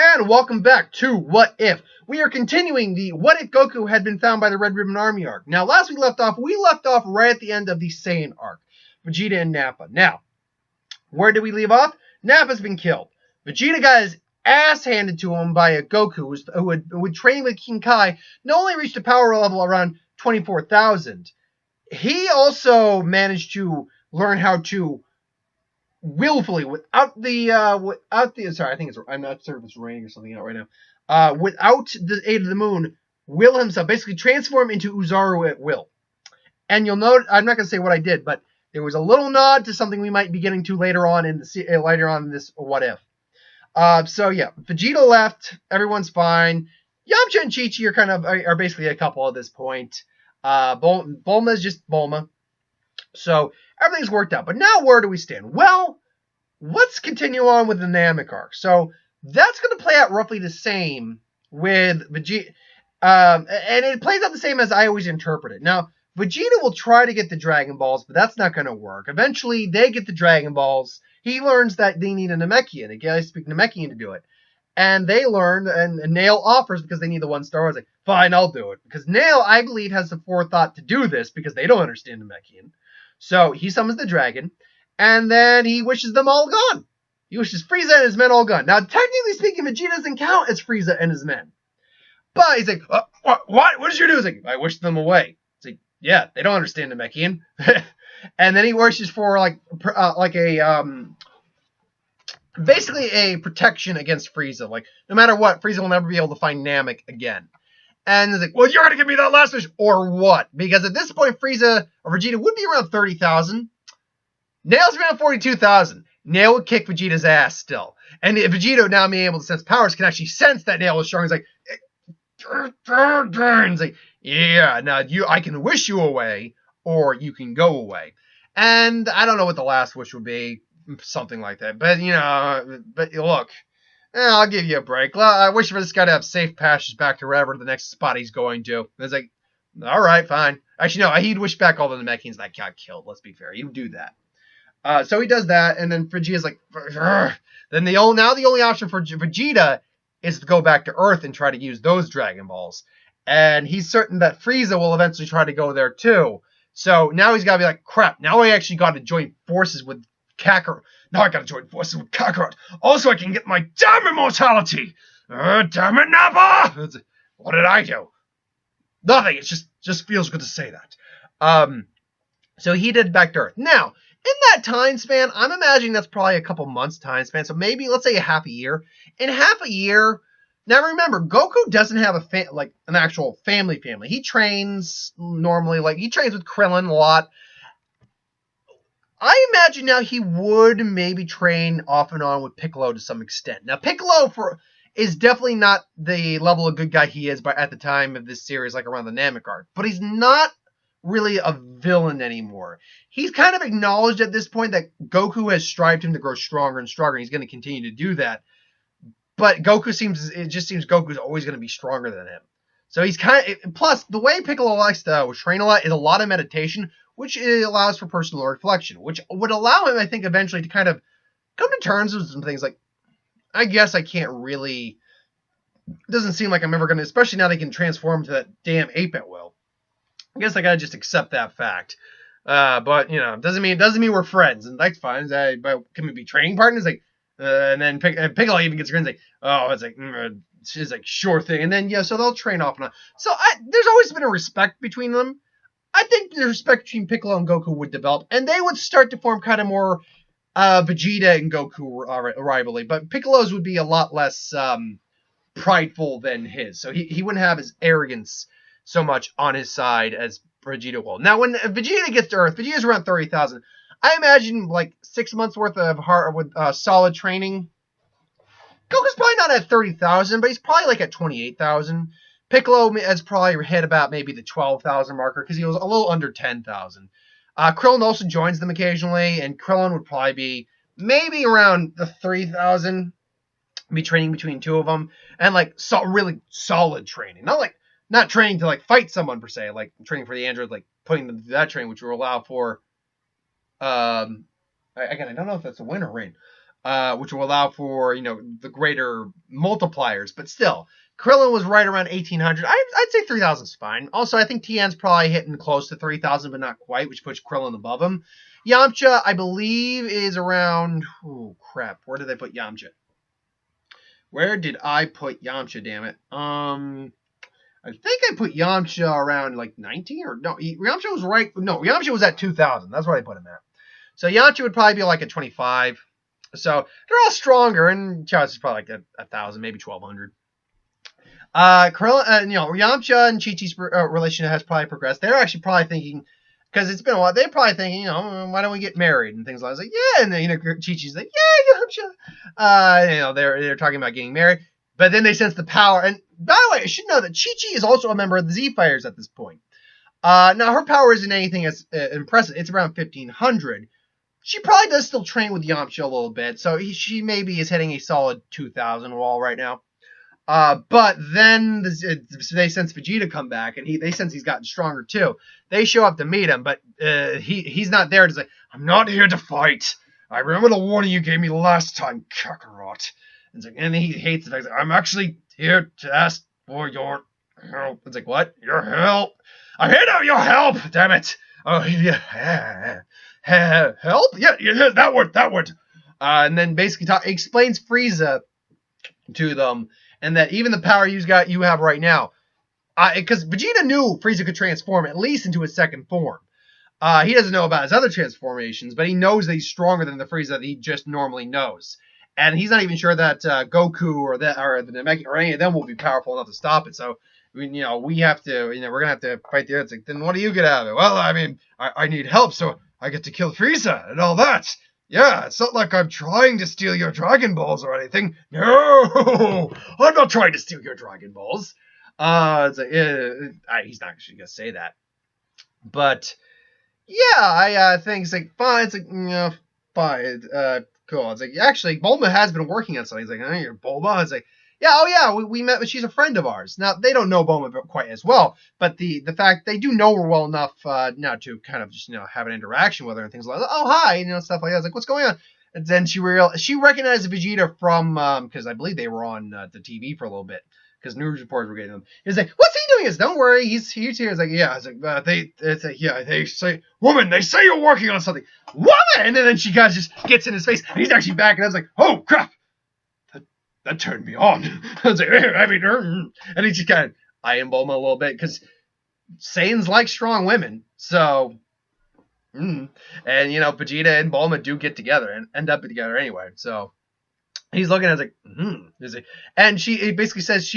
And welcome back to What If. We are continuing the What If Goku had been found by the Red Ribbon Army arc. Now, last we left off right at the end of the Saiyan arc. Vegeta and Nappa. Now, where did we leave off? Nappa's been killed. Vegeta got his ass handed to him by a Goku who would train with King Kai, and only reached a power level around 24,000. He also managed to learn how to willfully, without the sorry, I think I'm not sure if it's raining or something out right now. Without the aid of the moon, will himself basically transform into Uzaru at will. And you'll note, I'm not going to say what I did, but there was a little nod to something we might be getting to later on in this What If. So yeah, Vegeta left. Everyone's fine. Yamcha and Chi-Chi are basically a couple at this point. Bulma is just Bulma. So everything's worked out. But now where do we stand? Well, let's continue on with the Namek arc. So that's going to play out roughly the same with Vegeta. And it plays out the same as I always interpret it. Now, Vegeta will try to get the Dragon Balls, but that's not going to work. Eventually, they get the Dragon Balls. He learns that they need a Namekian. A guy speak Namekian to do it. And they learn, and Nail offers because they need the 1 star. I was like, fine, I'll do it. Because Nail, I believe, has the forethought to do this because they don't understand Namekian. So he summons the dragon, and then he wishes them all gone. He wishes Frieza and his men all gone. Now, technically speaking, Vegeta doesn't count as Frieza and his men. But he's like, what? What did you do? He's like, I wished them away. It's like, yeah, they don't understand Namekian. And then he wishes for basically a protection against Frieza. Like, no matter what, Frieza will never be able to find Namek again. And he's like, well, you're going to give me that last wish, or what? Because at this point, Frieza or Vegeta would be around 30,000. Nail's around 42,000. Nail would kick Vegeta's ass still. And Vegeta, now being able to sense powers, can actually sense that Nail is strong. He's like, he's like, yeah, now I can wish you away, or you can go away. And I don't know what the last wish would be. Something like that. But, look. I'll give you a break. I wish for this guy to have safe passage back to wherever the next spot he's going to. And it's like, all right, fine. Actually, no, he'd wish back all the Namekians that got killed. Let's be fair. He'd do that. So he does that, and then Vegeta's like, Urgh. Then the only option for Vegeta is to go back to Earth and try to use those Dragon Balls. And he's certain that Frieza will eventually try to go there too. So now he's got to be like, crap, now I actually got to join forces with Kakarot. Now I gotta join forces with Kakarot. Also, I can get my damn immortality. Damn it, Nappa! What did I do? Nothing. It just feels good to say that. So he did back to Earth. Now, in that time span, I'm imagining that's probably a couple months time span. So maybe, let's say, a half a year. In half a year, now remember, Goku doesn't have an actual family. He trains normally, he trains with Krillin a lot. I imagine now he would maybe train off and on with Piccolo to some extent. Now, Piccolo is definitely not the level of good guy he is at the time of this series, like around the Namek arc. But he's not really a villain anymore. He's kind of acknowledged at this point that Goku has strived him to grow stronger and stronger, and he's going to continue to do that. But it just seems Goku's always going to be stronger than him. So he's plus, the way Piccolo likes to train a lot is a lot of meditation, which allows for personal reflection, which would allow him, I think, eventually to kind of come to terms with some things like, I guess I can't really, it doesn't seem like I'm ever going to, especially now they can transform to that damn ape at will. I guess I got to just accept that fact. But, doesn't mean we're friends, and that's fine. But can we be training partners? And then Piccolo even gets grins she's like, sure thing. And then, so they'll train off and on. So there's always been a respect between them. I think the respect between Piccolo and Goku would develop, and they would start to form kind of more Vegeta and Goku rivalry. But Piccolo's would be a lot less prideful than his, so he wouldn't have his arrogance so much on his side as Vegeta will. Now, when Vegeta gets to Earth, Vegeta's around 30,000. I imagine 6 months worth of solid training. Goku's probably not at 30,000, but he's probably at 28,000. Piccolo has probably hit about maybe the 12,000 marker because he was a little under 10,000. Krillin also joins them occasionally, and Krillin would probably be maybe around the 3,000. Be training between two of them, and really solid training. Not training to fight someone per se, training for the android, putting them through that training, which will allow for. Again, I don't know if that's a win or rain. which will allow for, the greater multipliers. But still, Krillin was right around 1,800. I'd say 3,000 is fine. Also, I think Tien's probably hitting close to 3,000, but not quite, which puts Krillin above him. Yamcha, I believe, is around... Oh, crap. Where did I put Yamcha? Where did I put Yamcha, damn it? I think I put Yamcha around, like, 19? Or no, Yamcha was right... No, Yamcha was at 2,000. That's what I put him at. So Yamcha would probably be, like, at 25. So they're all stronger, and Chaozu is probably, like, 1,000, maybe 1,200. Krillin, Yamcha and Chi-Chi's relationship has probably progressed. They're actually probably thinking... Because it's been a while, they're probably thinking, why don't we get married and things like that. Like, yeah, and then, Chi-Chi's like, yeah, Yamcha. They're talking about getting married. But then they sense the power. And by the way, I should know that Chi-Chi is also a member of the Z-Fighters at this point. Now, her power isn't anything as impressive. It's around 1,500. She probably does still train with Yamcha a little bit. So she maybe is hitting a solid 2,000 wall right now. But then they sense Vegeta come back, and they sense he's gotten stronger too. They show up to meet him, but he's not there to say, I'm not here to fight. I remember the warning you gave me last time, Kakarot. And he hates the fact that I'm actually here to ask for your help. It's like, what? Your help? I'm here to have your help, damn it. Oh, yeah. Help? Yeah, that word. And then basically explains Frieza to them, and that even the power you have right now, because Vegeta knew Frieza could transform at least into his second form. He doesn't know about his other transformations, but he knows that he's stronger than the Frieza that he just normally knows. And he's not even sure that Goku or the Namek or any of them will be powerful enough to stop it. So, we have to, we're going to have to fight the other. Then what do you get out of it? Well, I mean, I need help, so I get to kill Frieza and all that. Yeah, it's not like I'm trying to steal your Dragon Balls or anything. No, I'm not trying to steal your Dragon Balls. It's like, he's not actually going to say that. But, yeah, I think it's like, fine. It's like, fine. Cool. It's like, actually, Bulma has been working on something. He's like, you're Bulma? It's like, yeah, we met, but she's a friend of ours. Now, they don't know Bulma quite as well, but the fact they do know her well enough now to kind of just, have an interaction with her and things like that. Oh, hi, stuff like that. It's like, what's going on? And then she recognized Vegeta from, because I believe they were on the TV for a little bit, because news reporters were getting them. He's like, what's he doing? Don't worry, he's here. It's like, yeah. It's like, they say, woman, they say you're working on something. Woman! And then she kind of just gets in his face, and he's actually back, and I was like, oh, crap. That turned me on. I was like, and he just kind of eyeing Bulma a little bit, because Saiyans like strong women, so, and, Vegeta and Bulma do get together, and end up together anyway, so, he's looking at it, like, and she basically says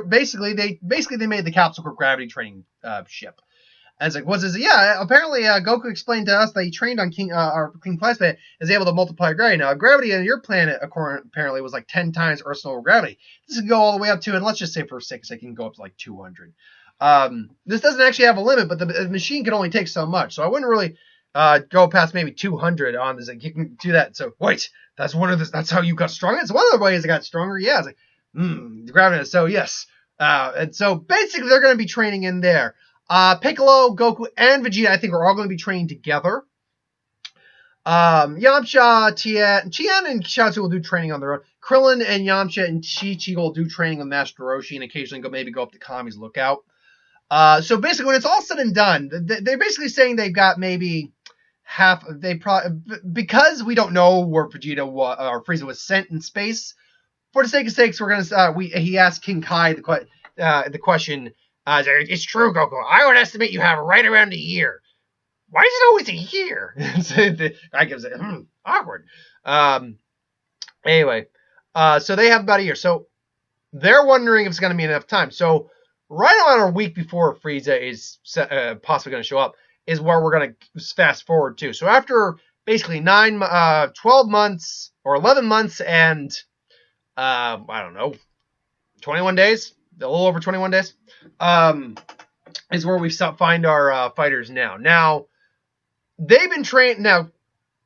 basically they made the capsule for gravity training ship. And it's like, what's this? Yeah, apparently Goku explained to us that he trained on King Planet's planet, is able to multiply gravity. Now, gravity on your planet apparently was like 10 times Earth's normal gravity. This can go all the way up to, and let's just say for 6, it can go up to like 200. This doesn't actually have a limit, but the machine can only take so much. So I wouldn't really go past maybe 200 on this. Like, you can do that. So wait, that's how you got stronger? It's one of the ways it got stronger. Yeah, it's like, the gravity. So yes. And so basically they're going to be training in there. Piccolo, Goku, and Vegeta, I think, are all going to be trained together. Yamcha, Tien, and Chaozu will do training on their own. Krillin and Yamcha and Chi-Chi will do training with Master Roshi and occasionally go up to Kami's lookout. So basically, when it's all said and done, they're basically saying they've got maybe half. Because we don't know where Vegeta or Frieza was sent in space. For the sake of sakes, we're gonna. He asked King Kai the question. It's true, Goku. I would estimate you have right around a year. Why is it always a year? I gives it awkward. Anyway, so they have about a year. So they're wondering if it's going to be enough time. So right around a week before Frieza is possibly going to show up is where we're going to fast forward to. So after basically 12 months or 11 months and I don't know, 21 days. A little over 21 days, is where we find our fighters now. Now, they've been trained. Now,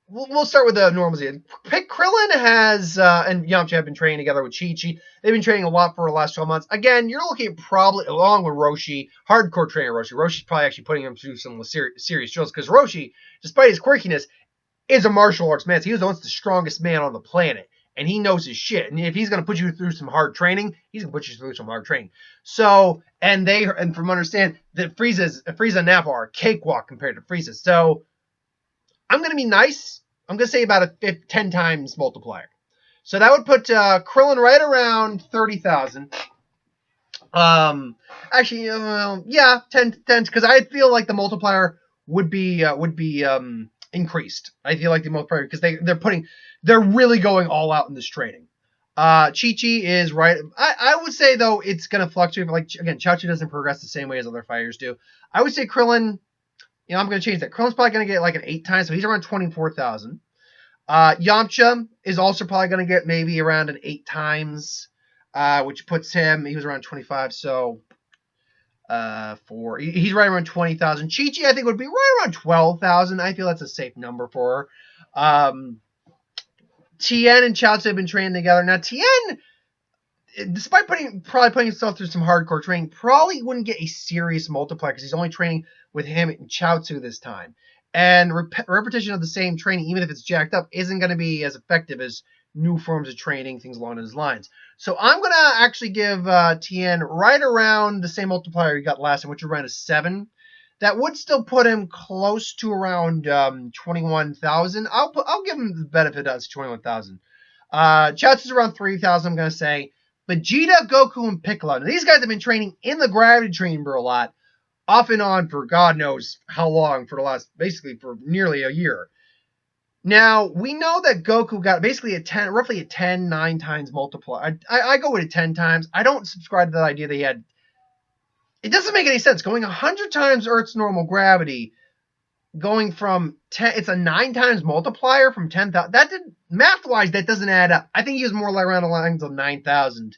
we'll start with the normals. Krillin and Yamcha have been training together with Chi-Chi. They've been training a lot for the last 12 months. Again, you're looking at probably, along with Roshi, hardcore training Roshi. Roshi's probably actually putting him through some serious drills, because Roshi, despite his quirkiness, is a martial arts man. So he was once the strongest man on the planet, and he knows his shit. And if he's going to put you through some hard training, he's going to put you through some hard training. So, and from understand that Frieza and Nappa are a cakewalk compared to Frieza. So, I'm going to be nice. I'm going to say about a 10 times multiplier. So that would put Krillin right around 30,000. Actually, yeah, 10, because I feel like the multiplier would be increased. I feel like the multiplier, because they're really going all out in this training. Chi-Chi is right. I would say, though, it's going to fluctuate. Like, again, Chaozu doesn't progress the same way as other fighters do. I would say Krillin, I'm going to change that. Krillin's probably going to get like an 8 times, so he's around 24,000. Yamcha is also probably going to get maybe around an 8 times, which puts him, he was around 25, so he's right around 20,000. Chi-Chi, I think, would be right around 12,000. I feel that's a safe number for her. Tien and Chaozu have been training together. Now, Tien, despite probably putting himself through some hardcore training, probably wouldn't get a serious multiplier because he's only training with him and Chaozu this time. And repetition of the same training, even if it's jacked up, isn't going to be as effective as new forms of training, things along those lines. So I'm going to actually give Tien right around the same multiplier he got last time, which was around a 7. That would still put him close to around 21,000. I'll give him the benefit of 21,000. Chaozu's around 3,000, I'm going to say. Vegeta, Goku, and Piccolo. Now, these guys have been training in the gravity chamber a lot, off and on for God knows how long, basically for nearly a year. Now, we know that Goku got basically roughly a 10, 9 times multiplier. I go with it 10 times. I don't subscribe to that idea that he had. It doesn't make any sense. Going 100 times Earth's normal gravity, going from 10, it's a 9 times multiplier from 10,000. Math-wise, that doesn't add up. I think he was more like around the lines of 9,000,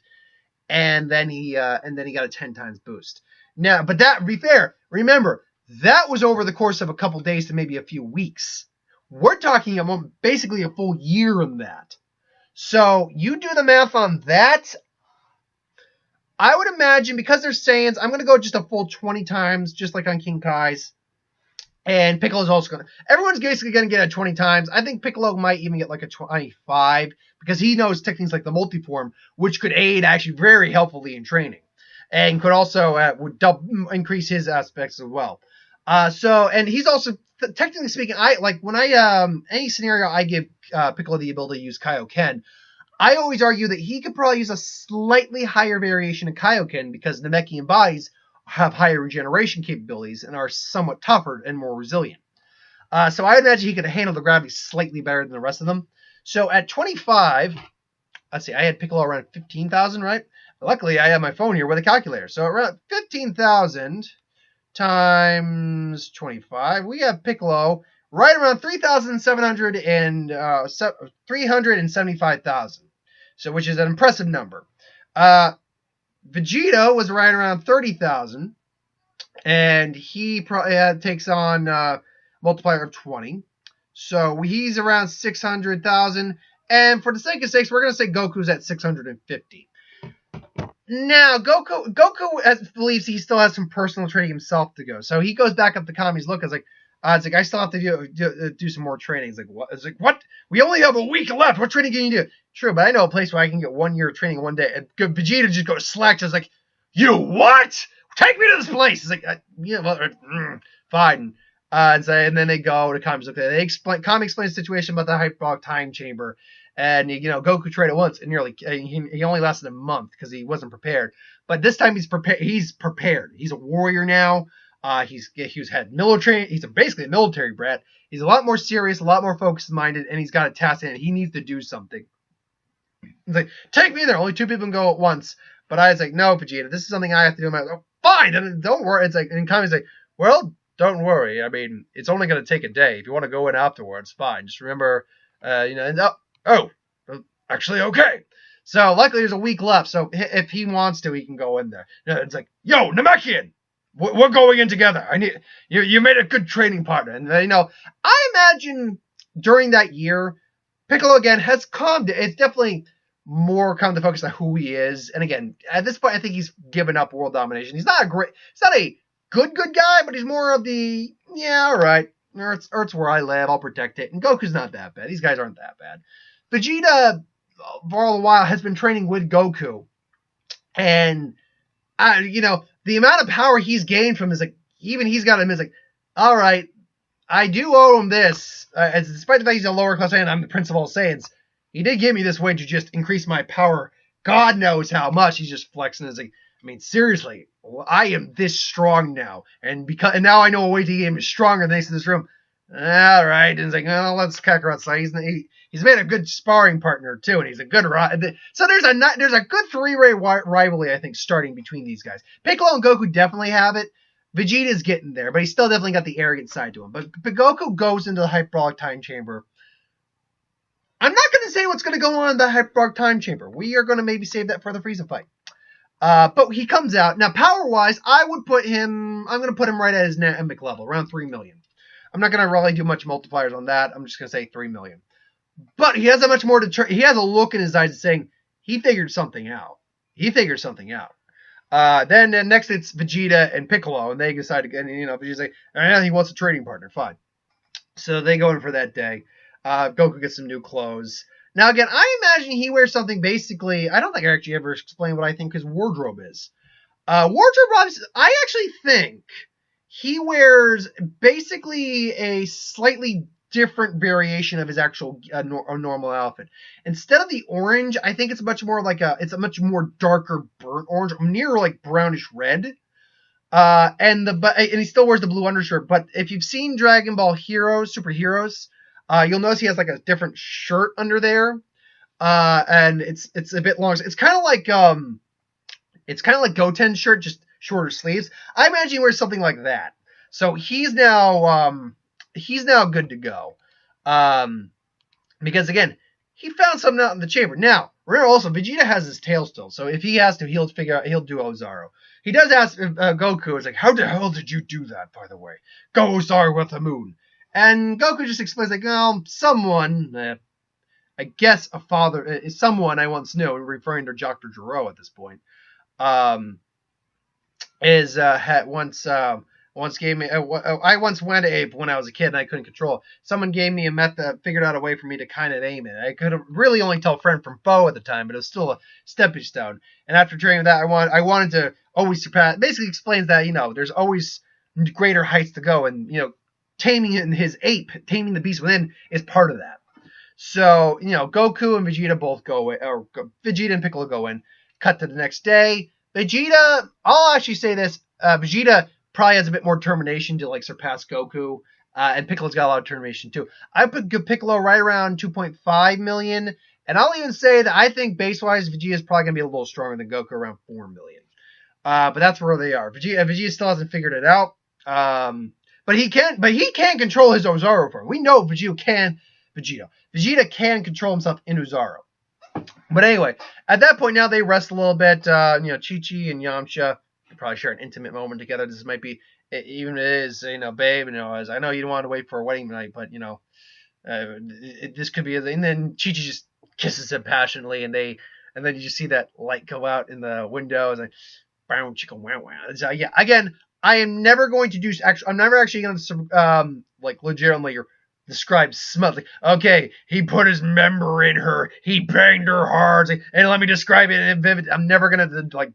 and then he got a 10 times boost. Now, but that, to be fair, remember, that was over the course of a couple days to maybe a few weeks. We're talking about basically a full year in that. So, you do the math on that. I would imagine, because they're Saiyans, I'm going to go just a full 20 times, just like on King Kai's. And Piccolo's also going to... Everyone's basically going to get a 20 times. I think Piccolo might even get like a 25, because he knows techniques like the multiform, which could aid actually very helpfully in training. And could also would increase his aspects as well. And he's also, technically speaking, any scenario I give Piccolo the ability to use Kaioken, I always argue that he could probably use a slightly higher variation of Kaioken because Namekian bodies have higher regeneration capabilities and are somewhat tougher and more resilient. So I imagine he could handle the gravity slightly better than the rest of them. So at 25, let's see, I had Piccolo around 15,000, right? Luckily, I have my phone here with a calculator. So around 15,000 times 25, we have Piccolo right around 375,000. So, which is an impressive number. Vegeta was right around 30,000, and he probably takes on multiplier of 20. So he's around 600,000. And for the sake of sakes, we're going to say Goku's at 650. Now, Goku believes he still has some personal training himself to go. So he goes back up to Kami's look. It's like, I still have to do some more training. It's like, what? It's like, what? We only have a week left. What training can you do? True, but I know a place where I can get 1 year of training in one day. And Vegeta just goes slack. Just like, you what? Take me to this place. It's like, fine. And then they go to Kami's look. Kami explains the situation about the Hyperbolic time chamber. And, Goku tried it once, and he only lasted a month because he wasn't prepared. But this time he's prepared. He's prepared. He's a warrior now. He's basically a military brat. He's a lot more serious, a lot more focused-minded, and he's got a task in it. He needs to do something. He's like, take me there. Only 2 people can go at once. But I was like, no, Vegeta, this is something I have to do. Fine, don't worry. It's like, and Kami's like, well, don't worry. I mean, it's only going to take a day. If you want to go in afterwards, fine. Just remember, actually, okay. So, luckily, there's a week left. So, if he wants to, he can go in there. It's like, yo, Namekian, we're going in together. You made a good training partner. And, I imagine during that year, Piccolo, again, has calmed it. It's definitely more come to focus on who he is. And, again, at this point, I think he's given up world domination. He's not a good guy, but he's more of the, yeah, all right. Earth's where I live. I'll protect it. And Goku's not that bad. These guys aren't that bad. Vegeta, for all the while, has been training with Goku, and the amount of power he's gained from this, like, even he's got him is like, all right, I do owe him this. Despite the fact he's a lower class Saiyan, I'm the Prince of all Saiyans. He did give me this way to just increase my power. God knows how much. He's just flexing. It's like, I mean, seriously, I am this strong now, and now I know a way to get him stronger thanks to this room. All right, and it's like, oh, let's Kakarot outside. He's made a good sparring partner too, and he's a good so there's a good three-way rivalry, I think, starting between these guys. Piccolo and Goku definitely have it. Vegeta's getting there, but he's still definitely got the arrogant side to him. But Goku goes into the Hyperbolic Time Chamber. I'm not going to say what's going to go on in the Hyperbolic Time Chamber. We are going to maybe save that for the Frieza fight. But he comes out. Now, power-wise, I'm going to put him right at his Namek level, around 3 million. I'm not going to really do much multipliers on that. I'm just going to say 3 million. But he has a much more he has a look in his eyes saying he figured something out. Then next it's Vegeta and Piccolo, and they decide to, Vegeta's like, he wants a trading partner. Fine. So they go in for that day. Goku gets some new clothes. Now, again, I imagine he wears something basically, I don't think I actually ever explained what I think his wardrobe is. I actually think he wears basically a slightly different variation of his actual normal outfit. Instead of the orange, I think it's much more like it's a much more darker burnt orange, near like brownish red. And he still wears the blue undershirt. But if you've seen Dragon Ball Heroes, Super Heroes, you'll notice he has like a different shirt under there. And it's a bit long. It's kind of like Goten's shirt, just shorter sleeves. I imagine he wears something like that. So he's now good to go. Because again, he found something out in the chamber. Now, remember also, Vegeta has his tail still. So if he has to, he'll do Ozaru. He does ask Goku, it's like, how the hell did you do that, by the way? Go Ozaru with the moon. And Goku just explains, like, someone, I guess a father, is someone I once knew, referring to Dr. Gero at this point, once gave me. I once went ape when I was a kid and I couldn't control it. Someone gave me a method, figured out a way for me to kind of aim it. I could really only tell friend from foe at the time, but it was still a stepping stone. And after training with that, I wanted to always surpass. Basically explains that there's always greater heights to go, and taming the beast within is part of that. So Goku and Vegeta both go in, or Vegeta and Piccolo go in. Cut to the next day. Vegeta, I'll actually say this: Vegeta probably has a bit more determination to surpass Goku, and Piccolo's got a lot of determination too. I put Piccolo right around 2.5 million, and I'll even say that I think base-wise Vegeta's probably gonna be a little stronger than Goku, around 4 million. But that's where they are. Vegeta still hasn't figured it out. But he can control his Ozaru form. We know Vegeta can control himself in Ozaru. But anyway, at that point now they rest a little bit. Chi-Chi and Yamcha probably share an intimate moment together. This might be, even if it is, babe, as I know you don't want to wait for a wedding night, but this could be. And then Chi-Chi just kisses him passionately, and then you just see that light go out in the window. It's like, bow, chicka, wow, wow. So, yeah, again, I am never going to do. I'm never actually going to legitimately describe smut. Like, okay, he put his member in her, he banged her hard, and let me describe it in vivid. I'm never gonna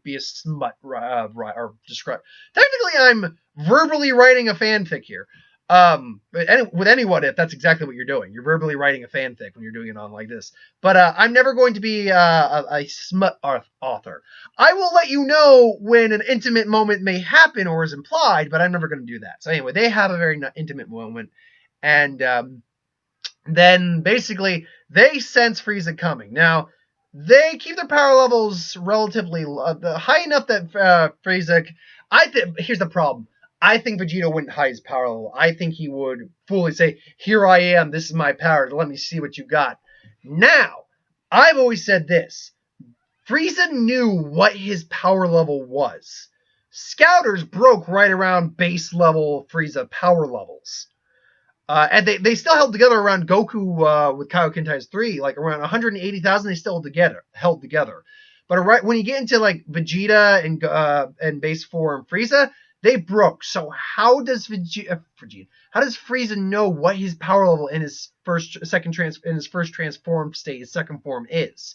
be a smut or describe. Technically, I'm verbally writing a fanfic here. With anyone, if that's exactly what you're doing, you're verbally writing a fanfic when you're doing it on like this. But I'm never going to be a smut author. I will let you know when an intimate moment may happen or is implied, but I'm never going to do that. So anyway, they have a very intimate moment. And then basically they sense Frieza coming. Now they keep their power levels relatively high enough that Frieza. Here's the problem. I think Vegeta wouldn't hide his power level. I think he would fully say, "Here I am. This is my power. Let me see what you got." Now, I've always said this: Frieza knew what his power level was. Scouters broke right around base level Frieza power levels. And they still held together around Goku with Kaioken Times 3, around 180,000. They still held together. But right when you get into Vegeta and base 4 and Frieza, They broke. So how does how does Frieza know what his power level in his first transformed state, his second form is?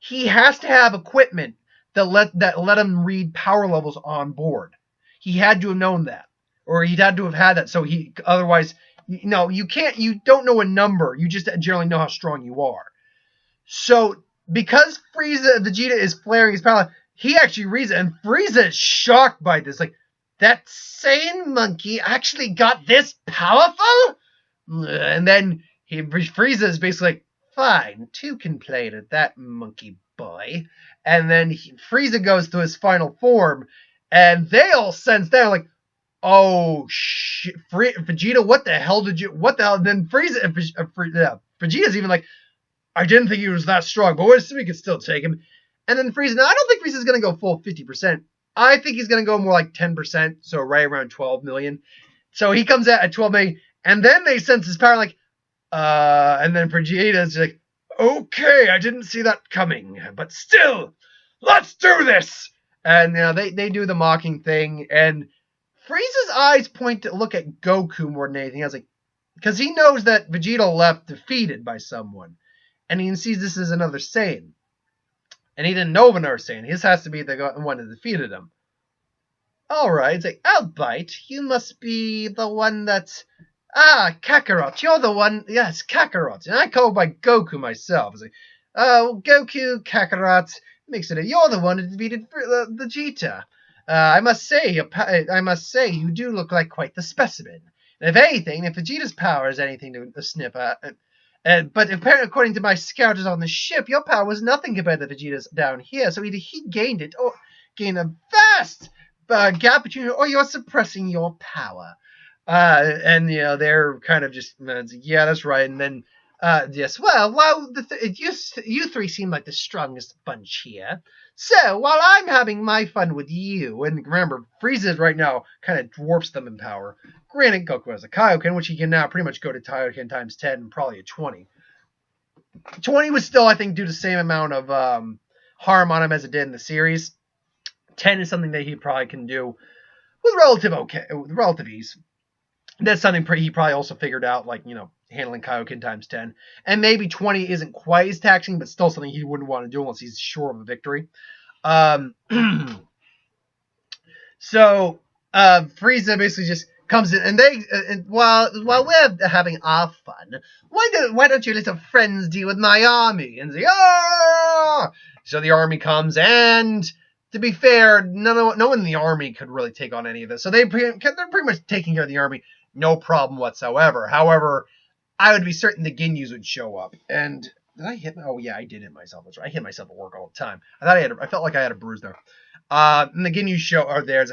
He has to have equipment that let him read power levels on board. He had to have known that, or he'd had to have had that. So otherwise, you can't. You don't know a number. You just generally know how strong you are. So because Vegeta is flaring his power, he actually reads it, and Frieza is shocked by this. Like, that Saiyan monkey actually got this powerful? And then Frieza is basically like, fine, two can play at that, monkey boy. And then Frieza goes to his final form, and they all sense that, like, oh shit, Vegeta, what the hell? And then Vegeta's even like, I didn't think he was that strong, but we could still take him. And then Frieza, now I don't think Frieza's going to go full 50%. I think he's going to go more like 10%, so right around 12 million. So he comes out at 12 million, and then they sense his power, like, and then Vegeta's like, okay, I didn't see that coming, but still, let's do this! And they do the mocking thing, and Frieza's eyes look at Goku more than anything else, like, because he knows that Vegeta left defeated by someone, and he sees this as another Saiyan. And he didn't know of another Saiyan. His has to be the one that defeated him. Alright, it's like, Albite, you must be the one that's... Kakarot, you're the one... Yes, Kakarot. And I go by Goku myself. It's like, Goku, Kakarot, makes it you're the one that defeated Vegeta. I must say, you do look like quite the specimen. And if anything, if Vegeta's power is anything to sniff at... but apparently, according to my scouters on the ship, your power was nothing compared to Vegeta's down here. So either he gained it, or gained a vast gap between you, or you're suppressing your power. And they're kind of just, yeah, that's right. And then, yes, well, you three seem like the strongest bunch here. So while I'm having my fun with you, and remember, Frieza right now kind of dwarfs them in power. Granted, Goku has a Kaioken, which he can now pretty much go to Kaioken times 10 and probably a 20. 20 would still, I think, do the same amount of harm on him as it did in the series. 10 is something that he probably can do with relative ease. That's something he probably also figured out, like, handling Kaioken times 10. And maybe 20 isn't quite as taxing, but still something he wouldn't want to do unless he's sure of a victory. So, Frieza basically just comes in, and while we're having our fun, why don't you little friends deal with my army? And say, So the army comes, and to be fair, no one in the army could really take on any of this. So they're pretty much taking care of the army, no problem whatsoever. However, I would be certain the Ginyus would show up. And did I hit? Oh yeah, I did hit myself. That's right. I hit myself at work all the time. I felt like I had a bruise there. And the Ginyus are there. It's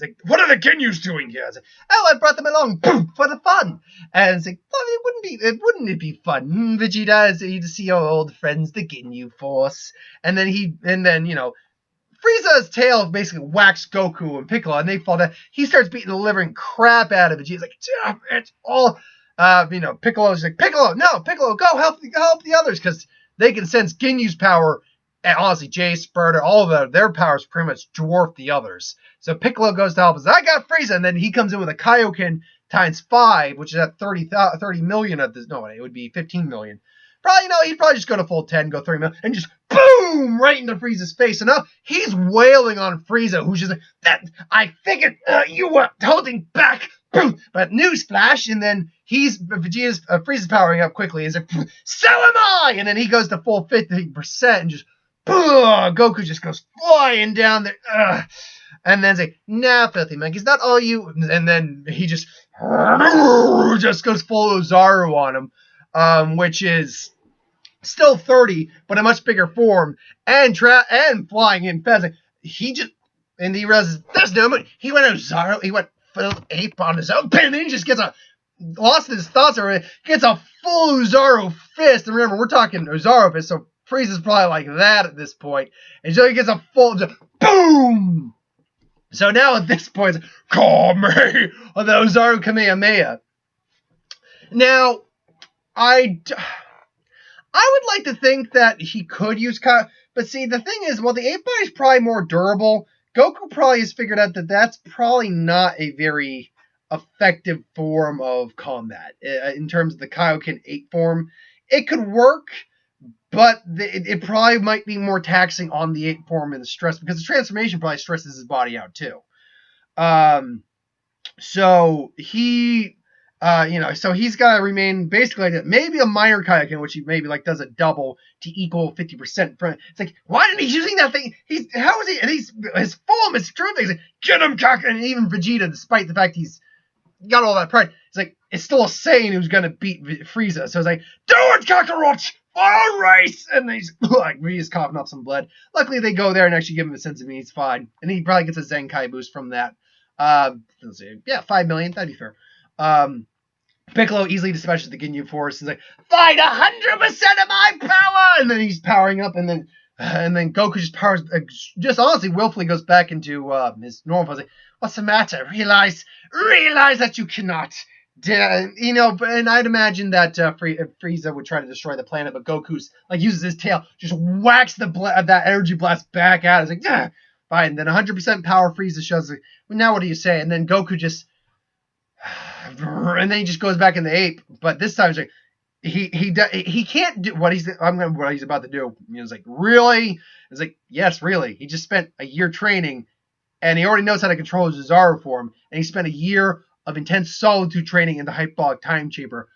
like, what are the Ginyus doing here? It's like, I brought them along for the fun. And it's like, wouldn't it be fun, Vegeta, to see your old friends, the Ginyu Force? And then Frieza's tail basically whacks Goku and Piccolo, and they fall down. He starts beating the living crap out of it. He's like, it's all, Piccolo's like, Piccolo, go help the others, because they can sense Ginyu's power. And honestly, Jay, Sparta, all of their powers pretty much dwarf the others. So Piccolo goes to help us. I got Frieza, and then he comes in with a Kaioken times 5, which is at 30 million at this. No, it would be 15 million. Probably, he'd probably just go to full 10, go 30 million, and just boom right into Frieza's face. And now he's wailing on Frieza, who's just like, that I figured you were holding back. Boom. But newsflash, and then Frieza's powering up quickly. He's like, so am I! And then he goes to full 50% and just Goku just goes flying down there. And then say, nah, filthy monkey's not all you. And then he just goes full Ozaru on him, which is still 30, but a much bigger form, and flying in fast. And he realizes there's no money. He went Ozaru, he went full ape on his own, and then he just gets lost in his thoughts already, gets a full Ozaru fist. And remember, we're talking Ozaru fist, so Frieza's probably like that at this point. And so he gets a full boom! So now at this point, it's Kame! Or the Ozaru Kamehameha. Now, I would like to think that he could use but see, the thing is, the 8-body is probably more durable, Goku probably has figured out that that's probably not a very effective form of combat in terms of the Kaioken 8 form. It could work, but it probably might be more taxing on the 8 form and the stress, because the transformation probably stresses his body out too. So he, so he's got to remain basically like that. Maybe a minor Kaioken, which he maybe like does a double to equal 50%. It's like, why isn't he using that thing? How is he? And his form is true. He's like, get him, Kaioken. And even Vegeta, despite the fact he's got all that pride, it's like, it's still a Saiyan who's gonna beat Frieza. So it's like, do it, Kakarot! All race! And he's like, he's coughing up some blood. Luckily, they go there and actually give him a sense of me. He's fine, and he probably gets a Zenkai boost from that. Let's see, yeah, 5 million. That'd be fair. Piccolo easily dispatches the Ginyu Force. He's like, fight 100% of my power, and then he's powering up, and then Goku just powers, just honestly, willfully goes back into his normal form. Like, what's the matter? Realize that you cannot. And I'd imagine that Frieza would try to destroy the planet, but Goku's like uses his tail, just whacks that energy blast back out. It's like, yeah, fine. And then 100% power Frieza shows. Like, well, now what do you say? And then Goku just, and then he just goes back in the ape. But this time, it's like, he can't do what he's about to do. It's like, really? It's like, yes, really. He just spent a year training, and he already knows how to control his Zaru form, and he spent a year of intense solitude training in the Hyperbolic time chamber.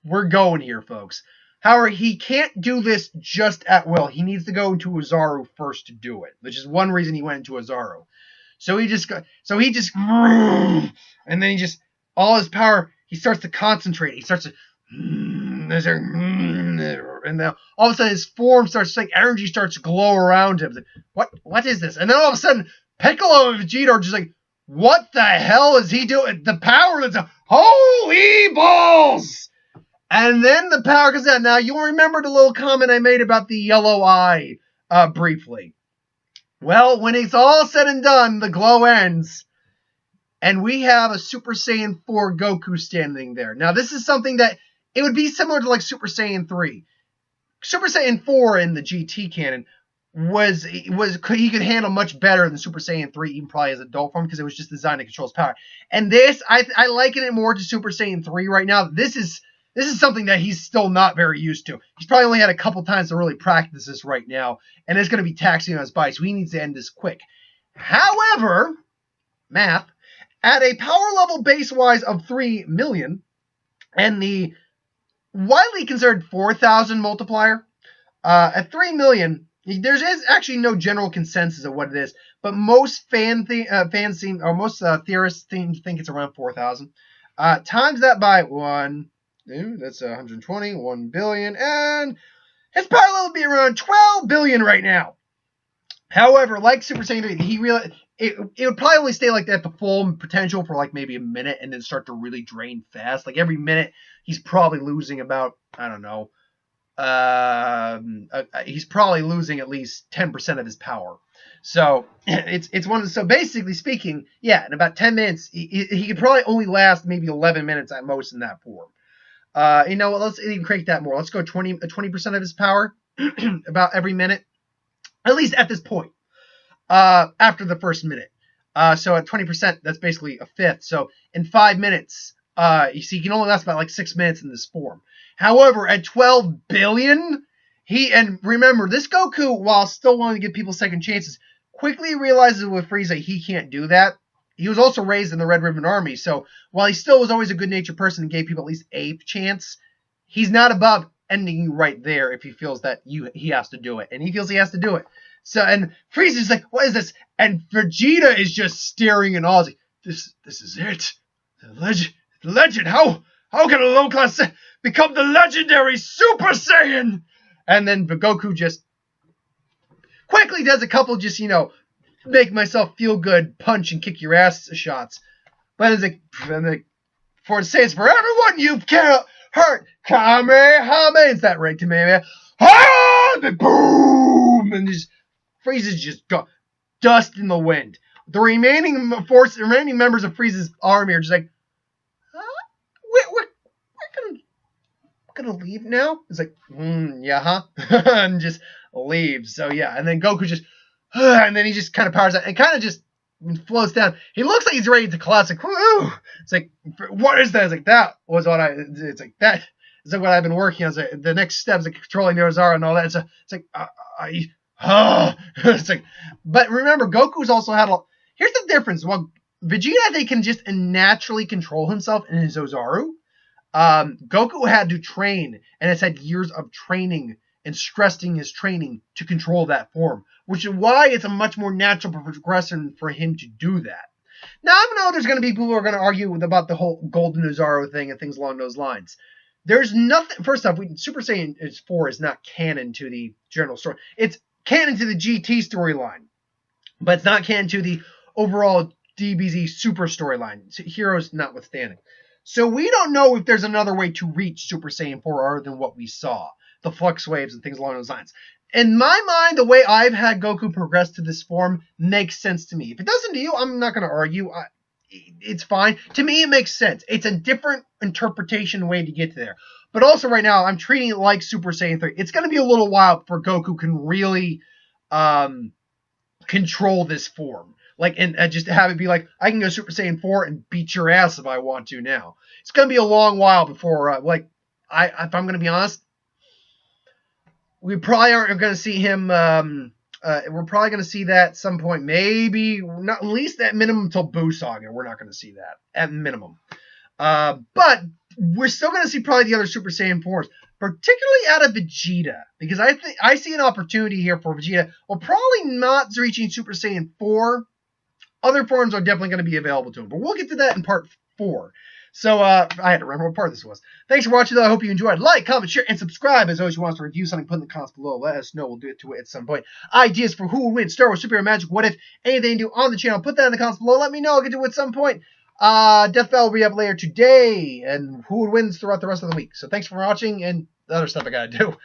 We're going here, folks. However, he can't do this just at will. He needs to go into Ozaru first to do it, which is one reason he went into Ozaru. So he just, and then he just, all his power, he starts to concentrate. He starts to, and then all of a sudden his form starts, like energy starts to glow around him. Like, what is this? And then all of a sudden, Piccolo and Vegeta are just like, what the hell is he doing? The power is holy balls! And then the power comes out. Now, you'll remember the little comment I made about the yellow eye briefly. Well, when it's all said and done, the glow ends, and we have a Super Saiyan 4 Goku standing there. Now, this is something that, it would be similar to like Super Saiyan 3. Super Saiyan 4 in the GT canon he could handle much better than Super Saiyan 3, even probably as adult form, because it was just designed to control his power. And this, I liken it more to Super Saiyan 3 right now. This is something that he's still not very used to. He's probably only had a couple times to really practice this right now, and it's going to be taxing on his body, so he needs to end this quick. However, math, at a power level base-wise of 3 million, and the widely considered 4,000 multiplier, at 3 million, there is actually no general consensus of what it is, but most theorists think it's around 4,000. Times that by 1, that's 120, 1 billion, and his power level would be around 12 billion right now. However, like Super Saiyan 3, he realized it would probably only stay like that at the full potential for like maybe a minute, and then start to really drain fast. Like every minute, he's probably losing about, I don't know, he's probably losing at least 10% of his power. So so basically speaking, yeah, in about 10 minutes, he could probably only last maybe 11 minutes at most in that form. Let's even crank that more. Let's go 20% of his power about every minute, at least at this point, after the first minute. So at 20%, that's basically a fifth. So in 5 minutes, you see, he can only last about like 6 minutes in this form. However, at 12 billion, and remember, this Goku, while still wanting to give people second chances, quickly realizes with Frieza he can't do that. He was also raised in the Red Ribbon Army, so while he still was always a good-natured person and gave people at least a chance, he's not above ending you right there if he feels that he has to do it. And he feels he has to do it. So, and Frieza's like, what is this? And Vegeta is just staring in awe. Like, this is it. The legend. How can a low-class become the legendary Super Saiyan? And then Goku just quickly does a couple just, make myself feel good, punch and kick your ass shots. But it's like, for Saiyans, for everyone you've hurt, Kamehameha, is that right, Kamehameha? Boom! And just, Frieza's just dust in the wind. The remaining members of Frieza's army are just like, we're gonna leave now? It's like, yeah, huh? And just leaves. So yeah, and then Goku just, and then he just kind of powers out and kind of just floats down. He looks like he's ready to collapse. Like, woo! It's like, what is that? It's like, that was what it's like, that is like what I've been working on. It's like, the next steps like controlling the Ozaru and all that. It's like, it's like, but remember, Goku's also had here's the difference. Well, Vegeta, I think, can just naturally control himself in his Ozaru. Goku had to train and has had years of training and stressing his training to control that form, which is why it's a much more natural progression for him to do that. Now, I know there's going to be people who are going to argue about the whole Golden Ozaru thing and things along those lines. There's nothing. First off, Super Saiyan 4 is not canon to the general story. It's canon to the GT storyline, but it's not canon to the overall DBZ Super storyline, Heroes notwithstanding. So we don't know if there's another way to reach Super Saiyan 4 other than what we saw. The flux waves and things along those lines. In my mind, the way I've had Goku progress to this form makes sense to me. If it doesn't to you, I'm not going to argue. It's fine. To me, it makes sense. It's a different interpretation way to get to there. But also right now, I'm treating it like Super Saiyan 3. It's going to be a little while before Goku can really control this form. And just have it be like, I can go Super Saiyan 4 and beat your ass if I want to now. It's going to be a long while before, if I'm going to be honest, we probably aren't going to see him. We're probably going to see that at some point. Maybe not, at least at minimum until Buu Saga. We're not going to see that at minimum. But we're still going to see probably the other Super Saiyan 4s, particularly out of Vegeta, because I see an opportunity here for Vegeta. Well, probably not reaching Super Saiyan 4. Other forms are definitely going to be available to him, but we'll get to that in part 4. So, I had to remember what part this was. Thanks for watching, though. I hope you enjoyed. Like, comment, share, and subscribe. As always, you want us to review something, put in the comments below. Let us know. We'll do it to it at some point. Ideas for who will win, Star Wars, Superhero, Magic, What If, anything to do on the channel, put that in the comments below. Let me know. I'll get to it at some point. Death Battle will be up later today, and who wins throughout the rest of the week. So, thanks for watching, and the other stuff I got to do.